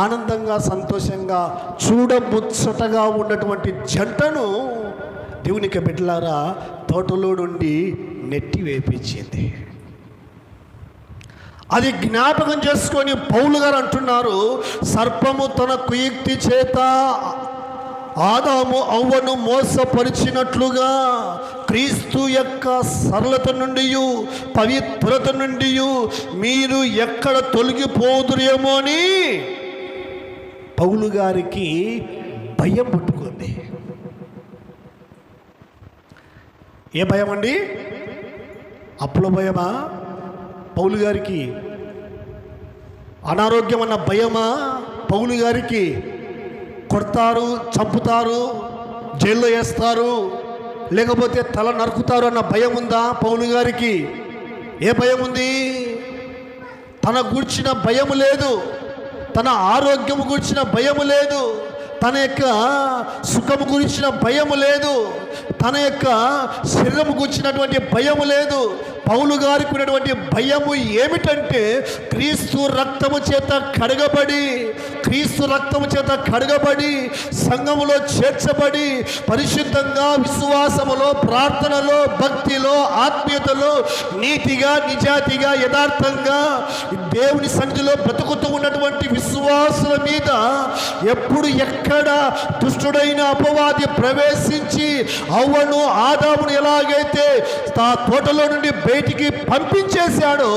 ఆనందంగా సంతోషంగా చూడముచ్చటగా ఉన్నటువంటి జంటను దేవునికి బిడ్డలారా తోటలో నుండి నెట్టి వేపించింది. అది జ్ఞాపకం చేసుకొని పౌలు గారు అంటున్నారు, సర్పము తన కుయుక్తి చేత ఆదాము అవ్వను మోసపరిచినట్లుగా క్రీస్తు యొక్క సరళత నుండి పవిత్రత నుండి మీరు ఎక్కడ తొలగిపోదురేమో అని పౌలు గారికి భయం పుట్టుకుంది. ఏ భయం అండి? అప్పుల భయమా? పౌలు గారికి అనారోగ్యం అన్న భయమా? పౌలు గారికి కొడతారు, చంపుతారు, జైల్లో వేస్తారు, లేకపోతే తల నరుకుతారు అన్న భయం ఉందా పౌలు గారికి? ఏ భయం ఉంది? తన గూర్చిన భయము లేదు, తన ఆరోగ్యము గూర్చిన భయము లేదు, తన యొక్క సుఖము గురించిన భయము లేదు, తన యొక్క శరీరము గురించినటువంటి భయము లేదు. పౌలు గారికి ఉన్నటువంటి భయము ఏమిటంటే క్రీస్తు రక్తము చేత కడగబడి, క్రీస్తు రక్తము చేత కడగబడి సంఘములో చేర్చబడి పరిశుద్ధంగా విశ్వాసములో, ప్రార్థనలో, భక్తిలో, ఆత్మీయతలో నీతిగా, నిజాతిగా, యథార్థంగా దేవుని సన్నిధిలో బ్రతుకుతూ ఉన్నటువంటి విశ్వాసుల మీద ఎప్పుడు ఎక్కడ దుష్టుడైన అపవాది ప్రవేశించి అవ్వను ఆదామును ఎలాగైతే ఆ తోటలో నుండి బయటికి పంపించేశాడో,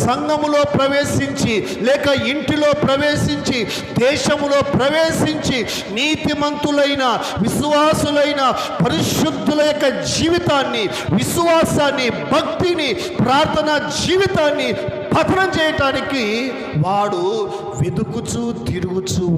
సంఘములో ప్రవేశించి లేక ఇంటిలో ప్రవేశించి దేశములో ప్రవేశించి నీతిమంతులైన విశ్వాసులైన పరిశుద్ధుల యొక్క జీవితాన్ని, విశ్వాసాన్ని, భక్తిని, ప్రార్థన జీవితాన్ని పతనం చేయటానికి వాడు వెతుకుచూ తిరుగుచూ